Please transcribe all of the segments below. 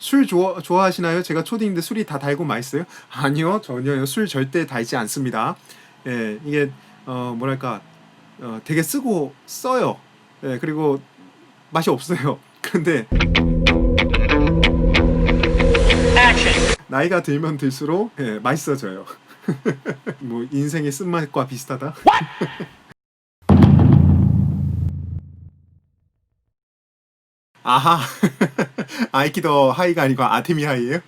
술 좋아하시나요? 제가 초딩인데 술이 다 달고 맛있어요? 아니요, 전혀요. 술 절대 달지 않습니다. 예, 이게 뭐랄까 되게 쓰고 써요. 예, 그리고 맛이 없어요. 그런데 나이가 들면 들수록 예, 맛있어져요. 뭐 인생의 쓴맛과 비슷하다. 아하. 아이키도 하이가 아니고 아테미 하이예요?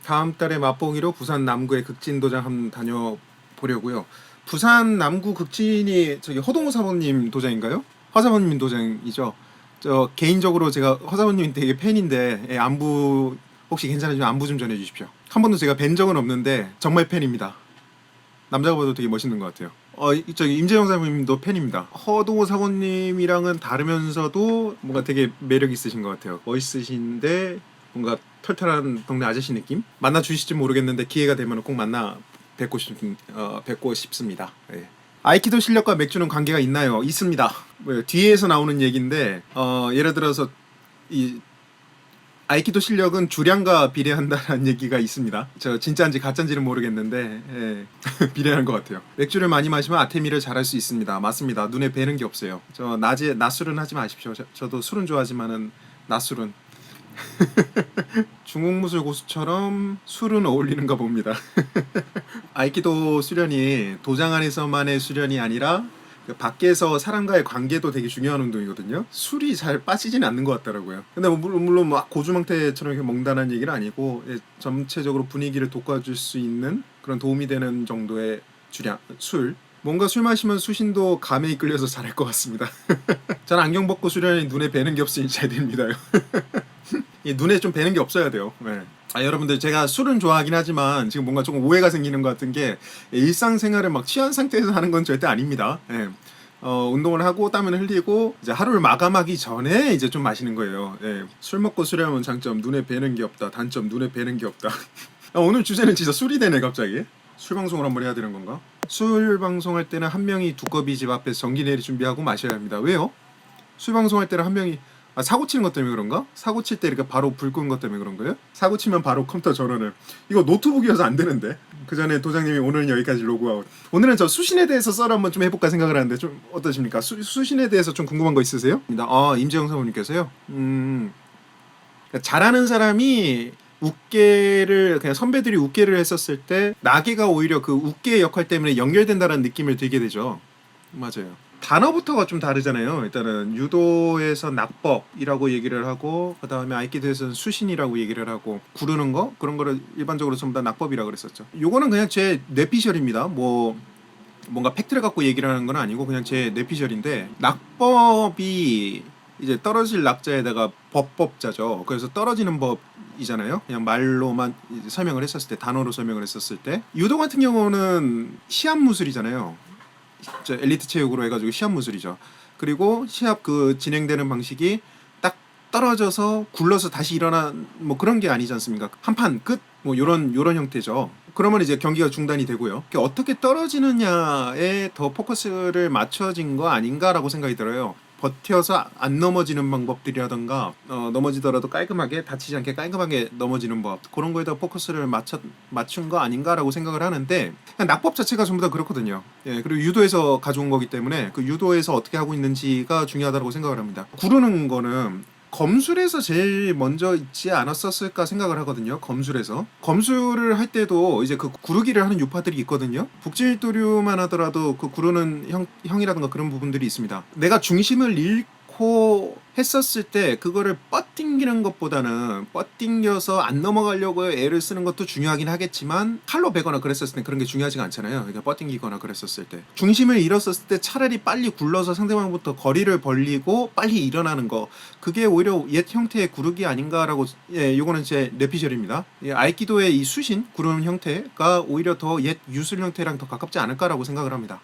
다음 달에 맛보기로 부산 남구의 극진도장 한번 다녀보려고요. 부산 남구 극진이 저기 허동호 사모님 도장인가요? 허 사모님 도장이죠. 저 개인적으로 제가 허 사모님 되게 팬인데 예, 안부 혹시 괜찮으시면 안부 좀 전해주십시오. 한 번도 제가 뵌 적은 없는데 정말 팬입니다. 남자가 봐도 되게 멋있는 것 같아요. 저기 임재영 사모님도 팬입니다. 허동호 사모님이랑은 다르면서도 뭔가 되게 매력 있으신 것 같아요. 멋있으신데 뭔가 털털한 동네 아저씨 느낌? 만나 주실지 모르겠는데 기회가 되면 꼭 뵙고 싶습니다. 예. 아이키도 실력과 맥주는 관계가 있나요? 있습니다. 뭐, 뒤에서 나오는 얘기인데 예를 들어서 이 아이키도 실력은 주량과 비례한다는 얘기가 있습니다. 저 진짜인지 가짜인지는 모르겠는데 예. 비례하는 것 같아요. 맥주를 많이 마시면 아테미를 잘할 수 있습니다. 맞습니다. 눈에 뵈는 게 없어요. 저 낮에 낮술은 하지 마십시오. 저도 술은 좋아하지만은 낮술은 중국 무술 고수처럼 술은 어울리는가 봅니다. 아이키도 수련이 도장 안에서만의 수련이 아니라 그 밖에서 사람과의 관계도 되게 중요한 운동이거든요. 술이 잘 빠지진 않는 것 같더라고요. 근데 뭐 물론 막 고주망태처럼 이렇게 먹는다는 얘기는 아니고 전체적으로 분위기를 돋궈줄 수 있는 그런 도움이 되는 정도의 주량 술. 뭔가 술 마시면 수신도 감에 이끌려서 잘할 것 같습니다. 전 안경 벗고 수련이 눈에 뵈는 게 없으니 잘 됩니다요. 눈에 좀 뵈는 게 없어야 돼요. 네. 여러분들 제가 술은 좋아하긴 하지만 지금 뭔가 조금 오해가 생기는 것 같은 게 일상생활을 막 취한 상태에서 하는 건 절대 아닙니다. 예. 운동을 하고 땀을 흘리고 이제 하루를 마감하기 전에 이제 좀 마시는 거예요. 예. 술 먹고 수련하면 장점 눈에 뵈는 게 없다. 단점 눈에 뵈는 게 없다. 오늘 주제는 진짜 술이 되네 갑자기. 술 방송을 한번 해야 되는 건가? 술 방송할 때는 한 명이 두꺼비 집 앞에서 전기 내리 준비하고 마셔야 합니다. 왜요? 술 방송할 때는 한 명이 사고 치는 것 때문에 그런가? 사고 칠 때 이렇게 바로 불 끄는 것 때문에 그런 거예요? 사고 치면 바로 컴퓨터 전원을. 이거 노트북이어서 안 되는데. 그 전에 도장님이 오늘은 여기까지 로그아웃. 오늘은 저 수신에 대해서 썰 한번 좀 해볼까 생각을 하는데 좀 어떠십니까? 수신에 대해서 좀 궁금한 거 있으세요? 임재영 사모님께서요. 잘하는 사람이 웃개를 그냥 선배들이 웃개를 했었을 때 나게가 오히려 그 웃개 역할 때문에 연결된다는 느낌을 들게 되죠. 맞아요. 단어부터가 좀 다르잖아요. 일단은 유도에서 낙법이라고 얘기를 하고 그 다음에 아이키도에서는 수신이라고 얘기를 하고 구르는 거 그런 거를 일반적으로 전부 다 낙법이라고 그랬었죠. 요거는 그냥 제 뇌피셜입니다. 뭐 뭔가 팩트를 갖고 얘기를 하는 건 아니고 그냥 제 뇌피셜인데 낙법이 이제 떨어질 낙자에다가 법법자죠. 그래서 떨어지는 법이잖아요. 그냥 말로만 설명을 했었을 때 단어로 설명을 했었을 때 유도 같은 경우는 시합무술이잖아요. 엘리트 체육으로 해가지고 시합 무술이죠. 그리고 시합 그 진행되는 방식이 딱 떨어져서 굴러서 다시 일어나 뭐 그런 게 아니지 않습니까? 한 판 끝 뭐 요런 형태죠. 그러면 이제 경기가 중단이 되고요. 어떻게 떨어지느냐에 더 포커스를 맞춰진 거 아닌가라고 생각이 들어요. 버텨서 안 넘어지는 방법들이라던가 넘어지더라도 깔끔하게 다치지 않게 깔끔하게 넘어지는 법 그런 거에다 포커스를 맞춘 거 아닌가라고 생각을 하는데 그냥 낙법 자체가 전부 다 그렇거든요. 예, 그리고 유도에서 가져온 거기 때문에 그 유도에서 어떻게 하고 있는지가 중요하다고 생각을 합니다. 구르는 거는 검술에서 제일 먼저 있지 않았었을까 생각을 하거든요. 검술을 할 때도 이제 그 구르기를 하는 유파들이 있거든요. 북질도류만 하더라도 그 구르는 형이라든가 그런 부분들이 있습니다. 내가 중심을 잃고 했었을 때 그거를 뻗팅기는 것보다는 뻗팅겨서 안 넘어가려고 애를 쓰는 것도 중요하긴 하겠지만 칼로 베거나 그랬었을 때 그런 게 중요하지가 않잖아요. 그러니까 뻗팅기거나 그랬었을 때 중심을 잃었었을 때 차라리 빨리 굴러서 상대방부터 거리를 벌리고 빨리 일어나는 거 그게 오히려 옛 형태의 구르기 아닌가라고 요거는 제 뇌피셜입니다. 아이키도의 이 수신 구르는 형태가 오히려 더 옛 유술 형태랑 더 가깝지 않을까라고 생각을 합니다.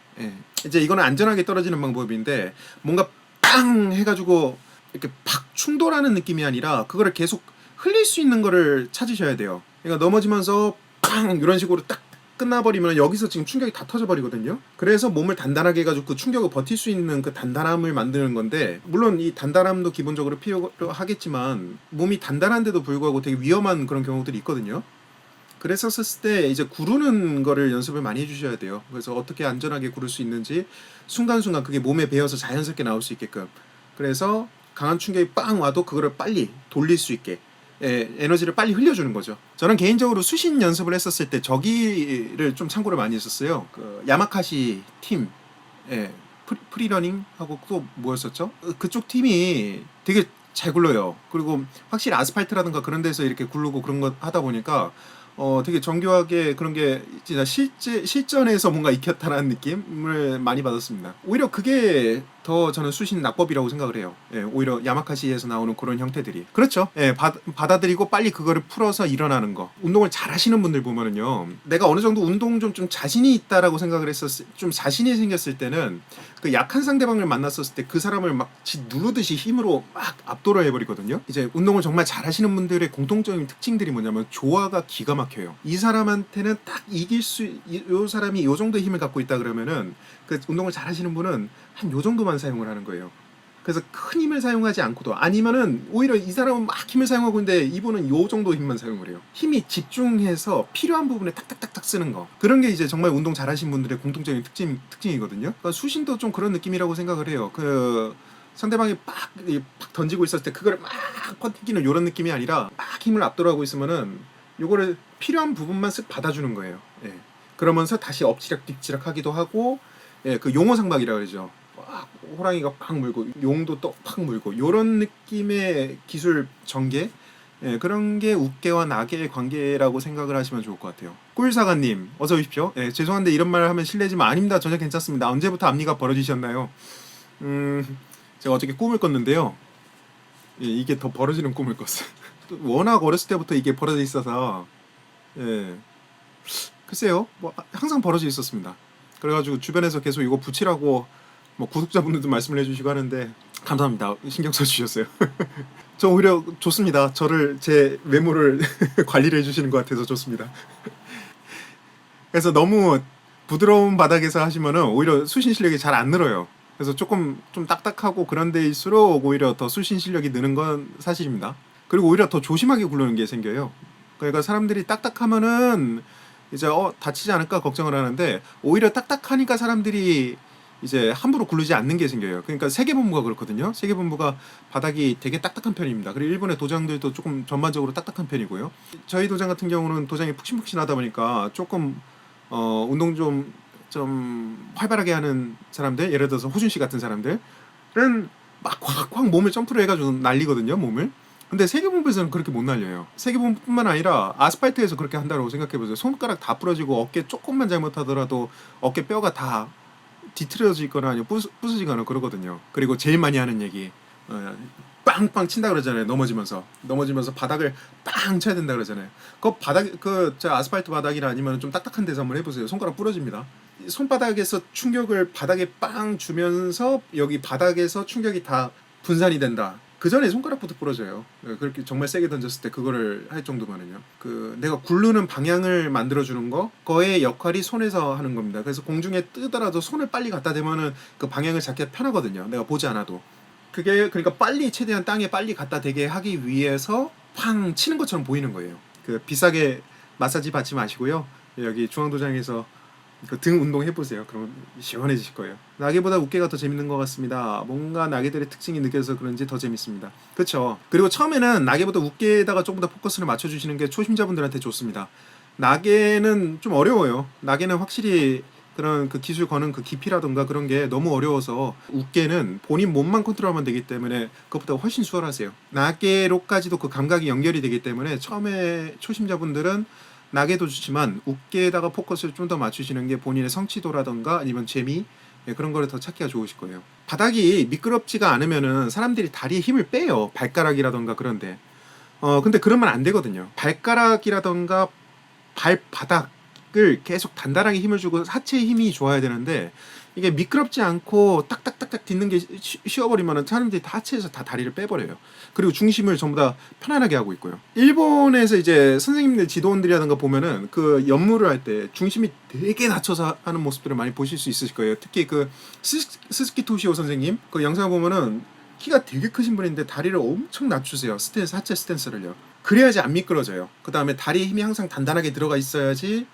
이제 이거는 안전하게 떨어지는 방법인데 뭔가 빵 해가지고 이렇게 팍 충돌하는 느낌이 아니라 그거를 계속 흘릴 수 있는 거를 찾으셔야 돼요. 그러니까 넘어지면서 팡 이런 식으로 딱 끝나버리면 여기서 지금 충격이 다 터져버리거든요. 그래서 몸을 단단하게 해가지고 그 충격을 버틸 수 있는 그 단단함을 만드는 건데, 물론 이 단단함도 기본적으로 필요하겠지만 몸이 단단한데도 불구하고 되게 위험한 그런 경우들이 있거든요. 그랬었을 때 이제 구르는 거를 연습을 많이 해주셔야 돼요. 그래서 어떻게 안전하게 구를 수 있는지 순간순간 그게 몸에 배어서 자연스럽게 나올 수 있게끔, 그래서 강한 충격이 빵 와도 그거를 빨리 돌릴 수 있게, 에너지를 빨리 흘려주는 거죠. 저는 개인적으로 수신 연습을 했었을 때 저기를 좀 참고를 많이 했었어요. 그 야마카시 팀, 프리러닝 하고 또 뭐였었죠? 그쪽 팀이 되게 잘 굴러요. 그리고 확실히 아스팔트라든가 그런 데서 이렇게 굴르고 그런 거 하다 보니까 되게 정교하게 그런 게 진짜 실전에서 뭔가 익혔다라는 느낌을 많이 받았습니다. 오히려 그게 더 저는 수신 낙법이라고 생각을 해요. 오히려 야마카시에서 나오는 그런 형태들이. 그렇죠. 받아들이고 빨리 그거를 풀어서 일어나는 거. 운동을 잘 하시는 분들 보면은요, 내가 어느 정도 운동 좀 자신이 있다라고 생각을 좀 자신이 생겼을 때는 그 약한 상대방을 만났었을 때 그 사람을 막 누르듯이 힘으로 막 압도를 해버리거든요. 이제 운동을 정말 잘 하시는 분들의 공통적인 특징들이 뭐냐면 조화가 기가 막혀요. 이 사람한테는 딱 이길 요 사람이 요 정도의 힘을 갖고 있다 그러면은 그 운동을 잘 하시는 분은 한 요 정도만 사용을 하는 거예요. 그래서 큰 힘을 사용하지 않고도, 아니면은 오히려 이 사람은 막 힘을 사용하고 있는데 이분은 요 정도 힘만 사용을 해요. 힘이 집중해서 필요한 부분에 탁탁탁탁 쓰는 거. 그런 게 이제 정말 운동 잘하신 분들의 공통적인 특징이거든요. 그러니까 수신도 좀 그런 느낌이라고 생각을 해요. 그 상대방이 팍 던지고 있었을 때 그거를 막 퍼뜨기는 이런 느낌이 아니라 막 힘을 압도하고 있으면은 요거를 필요한 부분만 쓱 받아주는 거예요. 그러면서 다시 엎치락 뒤치락 하기도 하고, 그 용어상박이라고 그러죠. 호랑이가 팍 물고 용도 또 팍 물고 요런 느낌의 기술 전개, 그런 게 욱계와 낙계의 관계라고 생각을 하시면 좋을 것 같아요. 꿀사가님 어서 오십시오. 죄송한데 이런 말을 하면 실례지만 아닙니다. 전혀 괜찮습니다. 언제부터 앞니가 벌어지셨나요? 제가 어저께 꿈을 꿨는데요. 이게 더 벌어지는 꿈을 꿨어요. 워낙 어렸을 때부터 이게 벌어져 있어서, 글쎄요, 뭐 항상 벌어져 있었습니다. 그래가지고 주변에서 계속 이거 붙이라고 뭐 구독자분들도 말씀을 해주시고 하는데, 감사합니다. 신경 써주셨어요. 저 오히려 좋습니다. 제 외모를 관리를 해주시는 것 같아서 좋습니다. 그래서 너무 부드러운 바닥에서 하시면은 오히려 수신 실력이 잘 안 늘어요. 그래서 좀 딱딱하고 그런 데일수록 오히려 더 수신 실력이 느는 건 사실입니다. 그리고 오히려 더 조심하게 굴르는 게 생겨요. 그러니까 사람들이 딱딱하면은 이제 다치지 않을까 걱정을 하는데, 오히려 딱딱하니까 사람들이 이제 함부로 굴르지 않는 게 생겨요. 그러니까 세계본부가 그렇거든요. 세계본부가 바닥이 되게 딱딱한 편입니다. 그리고 일본의 도장들도 조금 전반적으로 딱딱한 편이고요. 저희 도장 같은 경우는 도장이 푹신푹신하다 보니까 조금 운동 좀 활발하게 하는 사람들, 예를 들어서 호준 씨 같은 사람들은 막 확 몸을 점프를 해가지고 날리거든요, 몸을. 근데 세계본부에서는 그렇게 못 날려요. 세계본부뿐만 아니라 아스팔트에서 그렇게 한다고 생각해보세요. 손가락 다 부러지고 어깨 조금만 잘못하더라도 어깨 뼈가 다 뒤틀어지거나 아니면 부서지거나 그러거든요. 그리고 제일 많이 하는 얘기, 빵빵 친다 그러잖아요. 넘어지면서 바닥을 빵 쳐야 된다 그러잖아요. 저 아스팔트 바닥이나 아니면 좀 딱딱한 데서 한번 해보세요. 손가락 부러집니다. 손바닥에서 충격을 바닥에 빵 주면서 여기 바닥에서 충격이 다 분산이 된다. 그 전에 손가락부터 부러져요. 그렇게 정말 세게 던졌을 때 그거를 할 정도면은요. 내가 굴르는 방향을 만들어주는 거의 역할이 손에서 하는 겁니다. 그래서 공중에 뜨더라도 손을 빨리 갖다 대면은 그 방향을 잡기가 편하거든요. 내가 보지 않아도. 그게 그러니까 빨리 최대한 땅에 빨리 갖다 대게 하기 위해서 팡 치는 것처럼 보이는 거예요. 비싸게 마사지 받지 마시고요. 여기 중앙도장에서 등 운동 해보세요. 그러면 시원해지실 거예요. 낙엽보다 우깨가 더 재밌는 것 같습니다. 뭔가 낙엽들의 특징이 느껴져서 그런지 더 재밌습니다. 그렇죠. 그리고 처음에는 낙엽보다 우깨에다가 조금 더 포커스를 맞춰주시는 게 초심자분들한테 좋습니다. 낙엽은 좀 어려워요. 낙엽은 확실히 그런 그 기술 거는 그 깊이라던가 그런 게 너무 어려워서, 우깨는 본인 몸만 컨트롤하면 되기 때문에 그것보다 훨씬 수월하세요. 낙엽로까지도 그 감각이 연결이 되기 때문에 처음에 초심자분들은 낙에도 좋지만 우깨에다가 포커스를 좀 더 맞추시는 게 본인의 성취도라던가 아니면 재미, 그런 거를 더 찾기가 좋으실 거예요. 바닥이 미끄럽지가 않으면은 사람들이 다리에 힘을 빼요. 발가락이라던가 그런데. 근데 그러면 안 되거든요. 발바닥이라던가 발바닥을 계속 단단하게 힘을 주고 하체에 힘이 좋아야 되는데, 이게 미끄럽지 않고 딱딱딱딱 딛는 게 쉬워버리면은 사람들이 다 하체에서 다 다리를 빼버려요. 그리고 중심을 전부 다 편안하게 하고 있고요. 일본에서 이제 선생님들 지도원들이라든가 보면은 그 연무를 할 때 중심이 되게 낮춰서 하는 모습들을 많이 보실 수 있으실 거예요. 특히 그 스스키 토시오 선생님 그 영상을 보면은 키가 되게 크신 분인데 다리를 엄청 낮추세요. 스탠스, 하체 스탠스를요. 그래야지 안 미끄러져요. 그 다음에 다리에 힘이 항상 단단하게 들어가 있어야지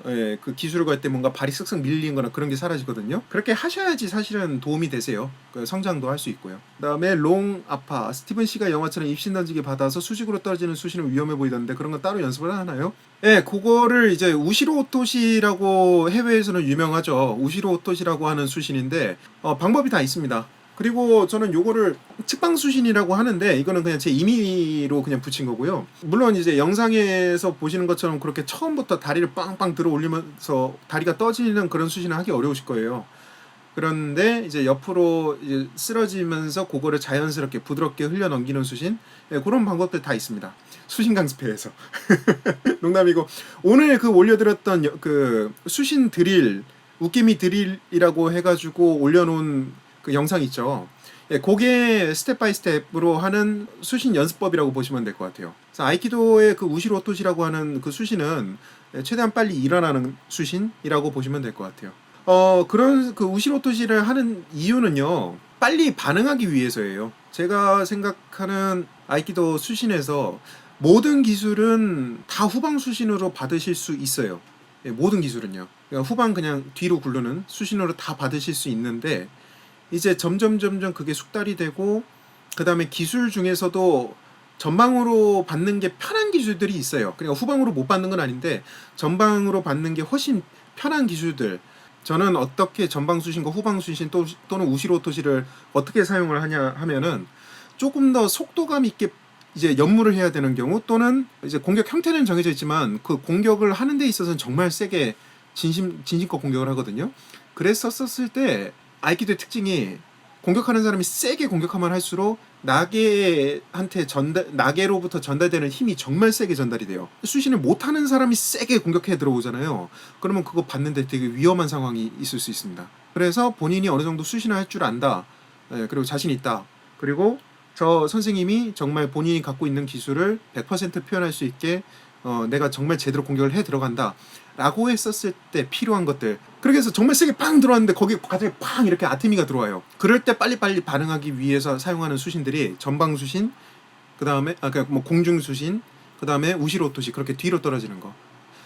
그 기술을 걸 때 뭔가 발이 쓱쓱 밀리는 거나 그런 게 사라지거든요. 그렇게 하셔야지 사실은 도움이 되세요. 성장도 할 수 있고요. 그 다음에 롱 아파 스티븐 씨가 영화처럼 입신 던지기 받아서 수직으로 떨어지는 수신은 위험해 보이던데 그런 건 따로 연습을 하나요? 그거를 이제 우시로 오토시라고 해외에서는 유명하죠. 우시로 오토시라고 하는 수신인데 방법이 다 있습니다. 그리고 저는 요거를 측방수신이라고 하는데 이거는 그냥 제 임의로 그냥 붙인 거고요. 물론 이제 영상에서 보시는 것처럼 그렇게 처음부터 다리를 빵빵 들어 올리면서 다리가 떠지는 그런 수신을 하기 어려우실 거예요. 그런데 이제 옆으로 이제 쓰러지면서 그거를 자연스럽게 부드럽게 흘려 넘기는 수신, 그런 방법들 다 있습니다. 수신 강습회에서. 농담이고 오늘 그 올려드렸던 그 수신 드릴, 웃기미 드릴이라고 해가지고 올려놓은 그 영상 있죠. 그게 스텝 바이 스텝으로 하는 수신 연습법이라고 보시면 될 것 같아요. 그래서 아이키도의 그 우시로 오토시라고 하는 그 수신은 최대한 빨리 일어나는 수신이라고 보시면 될 것 같아요. 그런 그 우시로 오토시를 하는 이유는요, 빨리 반응하기 위해서예요. 제가 생각하는 아이키도 수신에서 모든 기술은 다 후방 수신으로 받으실 수 있어요. 모든 기술은요. 그러니까 후방 그냥 뒤로 굴르는 수신으로 다 받으실 수 있는데 이제 점점 그게 숙달이 되고 그 다음에 기술 중에서도 전방으로 받는 게 편한 기술들이 있어요. 그러니까 후방으로 못 받는 건 아닌데 전방으로 받는 게 훨씬 편한 기술들. 저는 어떻게 전방 수신과 후방 수신 또는 우시로 오토시를 어떻게 사용을 하냐 하면은 조금 더 속도감 있게 이제 연무를 해야 되는 경우 또는 이제 공격 형태는 정해져 있지만 그 공격을 하는 데 있어서는 정말 세게 진심껏 공격을 하거든요. 그랬었을 때 아이키도의 특징이 공격하는 사람이 세게 공격하면 할수록 나게로부터 전달되는 힘이 정말 세게 전달이 돼요. 수신을 못하는 사람이 세게 공격해 들어오잖아요. 그러면 그거 받는데 되게 위험한 상황이 있을 수 있습니다. 그래서 본인이 어느 정도 수신을 할 줄 안다. 그리고 자신 있다. 그리고 저 선생님이 정말 본인이 갖고 있는 기술을 100% 표현할 수 있게 내가 정말 제대로 공격을 해 들어간다 라고 했었을 때 필요한 것들, 그렇게 해서 정말 세게 빵 들어왔는데 거기에 갑자기 팡 이렇게 아테미가 들어와요. 그럴 때 빨리빨리 반응하기 위해서 사용하는 수신들이 전방 수신, 그 다음에 그러니까 뭐 공중 수신, 그 다음에 우시로 오토시, 그렇게 뒤로 떨어지는 거.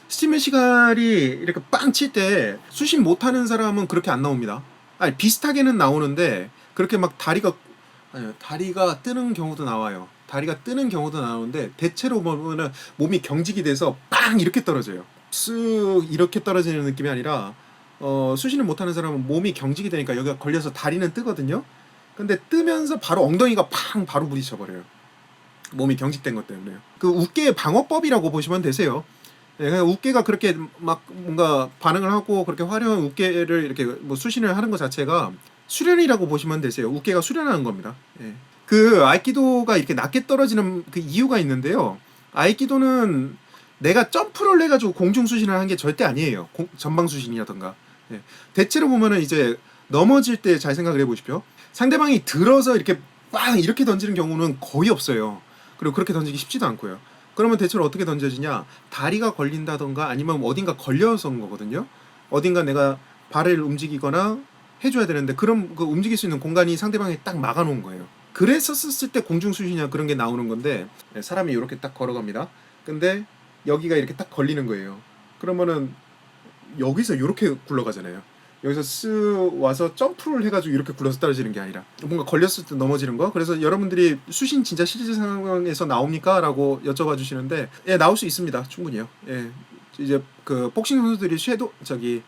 스티븐 시갈이 이렇게 빵 칠 때 수신 못하는 사람은 그렇게 안 나옵니다. 아니 비슷하게는 나오는데 그렇게 막 다리가 뜨는 경우도 나와요. 다리가 뜨는 경우도 나오는데 대체로 보면은 몸이 경직이 돼서 빵 이렇게 떨어져요. 쓱 이렇게 떨어지는 느낌이 아니라 수신을 못하는 사람은 몸이 경직이 되니까 여기가 걸려서 다리는 뜨거든요. 근데 뜨면서 바로 엉덩이가 팡 바로 부딪혀버려요. 몸이 경직된 것 때문에요. 그 웃개의 방어법이라고 보시면 되세요. 웃개가 그렇게 막 뭔가 반응을 하고 그렇게 화려한 웃개를 이렇게 뭐 수신을 하는 것 자체가 수련이라고 보시면 되세요. 웃개가 수련하는 겁니다. 그 아이키도가 이렇게 낮게 떨어지는 그 이유가 있는데요. 아이키도는 내가 점프를 해가지고 공중 수신을 하는 게 절대 아니에요. 전방 수신이라던가. 대체로 보면은 이제 넘어질 때 잘 생각을 해보십시오. 상대방이 들어서 이렇게 빵 이렇게 던지는 경우는 거의 없어요. 그리고 그렇게 던지기 쉽지도 않고요. 그러면 대체로 어떻게 던져지냐? 다리가 걸린다던가 아니면 어딘가 걸려서 온 거거든요. 어딘가 내가 발을 움직이거나 해줘야 되는데 그럼 그 움직일 수 있는 공간이 상대방이 딱 막아놓은 거예요. 그랬었을 때 공중 수신이나 그런 게 나오는 건데 사람이 이렇게 딱 걸어갑니다. 근데 여기가 이렇게 딱 걸리는 거예요. 그러면은 여기서 이렇게 굴러가잖아요. 여기서 쓱 와서 점프를 해가지고 이렇게 굴러서 떨어지는 게 아니라 뭔가 걸렸을 때 넘어지는 거. 그래서 여러분들이 수신 진짜 실제 상황에서 나옵니까? 라고 여쭤봐 주시는데 나올 수 있습니다. 충분히요. 이제 그 복싱 선수들이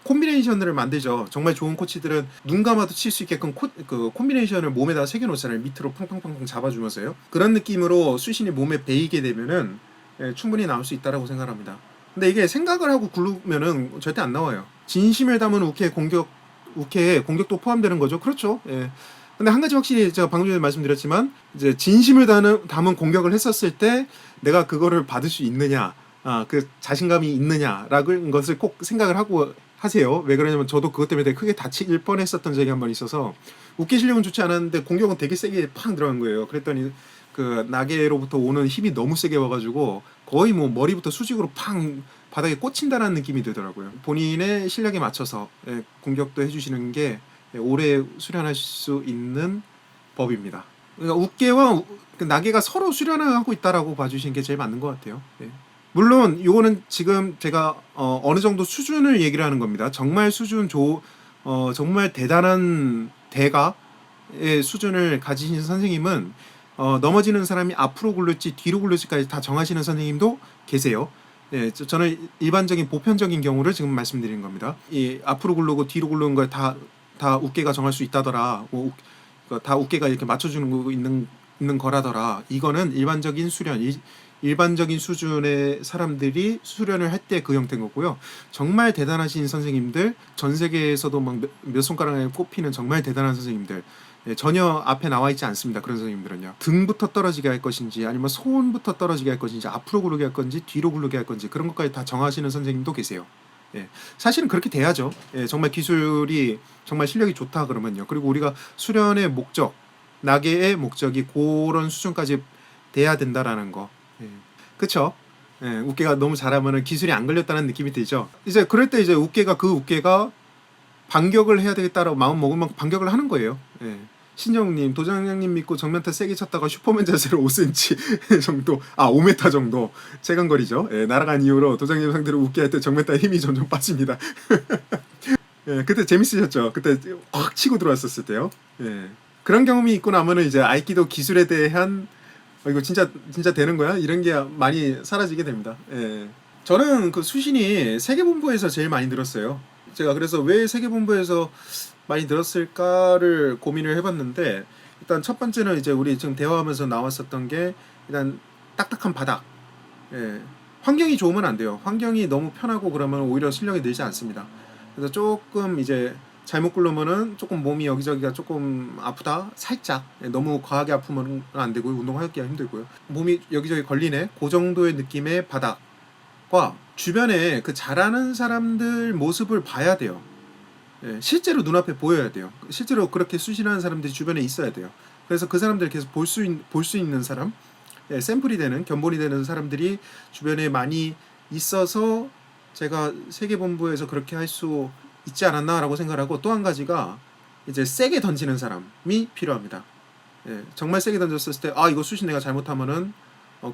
콤비네이션을 만들죠. 정말 좋은 코치들은 눈 감아도 칠 수 있게끔 그 콤비네이션을 몸에다 새겨놓잖아요. 밑으로 팡팡팡팡 잡아주면서요. 그런 느낌으로 수신이 몸에 배이게 되면은 충분히 나올 수 있다라고 생각합니다. 근데 이게 생각을 하고 굴르면은 절대 안 나와요. 진심을 담은 우케의 공격도 포함되는 거죠. 그렇죠. 근데 한 가지 확실히 제가 방금 전에 말씀드렸지만 이제 진심을 담은 공격을 했었을 때 내가 그거를 받을 수 있느냐, 그 자신감이 있느냐라는 것을 꼭 생각을 하고 하세요. 왜 그러냐면 저도 그것 때문에 되게 크게 다칠 뻔했었던 적이 한 번 있어서 우깨 실력은 좋지 않았는데 공격은 되게 세게 팍 들어간 거예요. 그랬더니 그 나게로부터 오는 힘이 너무 세게 와가지고 거의 뭐 머리부터 수직으로 팡 바닥에 꽂힌다는 느낌이 들더라고요. 본인의 실력에 맞춰서 공격도 해주시는 게 오래 수련하실 수 있는 법입니다. 그러니까 우깨와 그 나게가 서로 수련하고 있다라고 봐주시는 게 제일 맞는 것 같아요. 예. 물론 요거는 지금 제가 어느 정도 수준을 얘기를 하는 겁니다. 정말 정말 대단한 대가의 수준을 가지신 선생님은 넘어지는 사람이 앞으로 굴릴지 뒤로 굴릴지까지 다 정하시는 선생님도 계세요. 예, 저는 일반적인 보편적인 경우를 지금 말씀드리는 겁니다. 이 앞으로 굴르고 뒤로 굴르는 걸 다 우깨가 정할 수 있다더라. 다 우깨가 이렇게 맞춰주는 거 있는 거라더라. 이거는 일반적인 수련, 일반적인 수준의 사람들이 수련을 할 때 그 형태인 거고요. 정말 대단하신 선생님들, 전 세계에서도 막 몇 손가락에 꼽히는 정말 대단한 선생님들, 전혀 앞에 나와 있지 않습니다. 그런 선생님들은요. 등부터 떨어지게 할 것인지, 아니면 손부터 떨어지게 할 것인지, 앞으로 굴르게 할 건지, 뒤로 굴르게 할 건지, 그런 것까지 다 정하시는 선생님도 계세요. 예, 사실은 그렇게 돼야죠. 예, 정말 기술이 정말 실력이 좋다 그러면요. 그리고 우리가 수련의 목적, 나게의 목적이 그런 수준까지 돼야 된다라는 거. 예, 그쵸? 예, 우깨가 너무 잘하면은 기술이 안 걸렸다는 느낌이 들죠. 이제 그럴 때 이제 우깨가 반격을 해야 되겠다라고 마음 먹으면 반격을 하는 거예요. 예. 신정님, 도장님 믿고 정면타 세게 쳤다가 슈퍼맨 자세로 5cm 정도, 5m 정도 체감거리죠. 예, 날아간 이후로 도장님 상대로 웃게 때 정면타 힘이 점점 빠집니다. 예, 그때 재밌으셨죠? 그때 확 치고 들어왔었을 때요. 예. 그런 경험이 있고 나면은 이제 아이키도 기술에 대한 이거 진짜 되는 거야? 이런 게 많이 사라지게 됩니다. 예. 저는 그 수신이 세계본부에서 제일 많이 들었어요. 제가 그래서 왜 세계본부에서 많이 들었을까를 고민을 해봤는데, 일단 첫 번째는 이제 우리 지금 대화하면서 나왔었던 게 일단 딱딱한 바닥. 예. 환경이 좋으면 안 돼요. 환경이 너무 편하고 그러면 오히려 실력이 늘지 않습니다. 그래서 조금 이제 잘못 굴르면은 조금 몸이 여기저기가 조금 아프다, 살짝. 예, 너무 과하게 아프면 안 되고요. 운동하기가 힘들고요. 몸이 여기저기 걸리네, 그 정도의 느낌의 바닥과 주변에 그 잘하는 사람들 모습을 봐야 돼요. 예, 실제로 눈앞에 보여야 돼요. 실제로 그렇게 수신하는 사람들이 주변에 있어야 돼요. 그래서 그 사람들 계속 볼 수 있는 사람, 예, 샘플이 되는, 견본이 되는 사람들이 주변에 많이 있어서 제가 세계본부에서 그렇게 할 수 있지 않았나라고 생각하고, 또 한 가지가 이제 세게 던지는 사람이 필요합니다. 예, 정말 세게 던졌을 때 이거 수신 내가 잘못하면은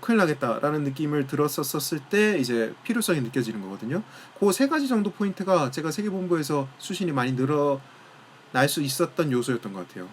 큰일 나겠다라는 느낌을 들었었을 때 이제 필요성이 느껴지는 거거든요. 그 세 가지 정도 포인트가 제가 세계본부에서 수신이 많이 늘어날 수 있었던 요소였던 것 같아요.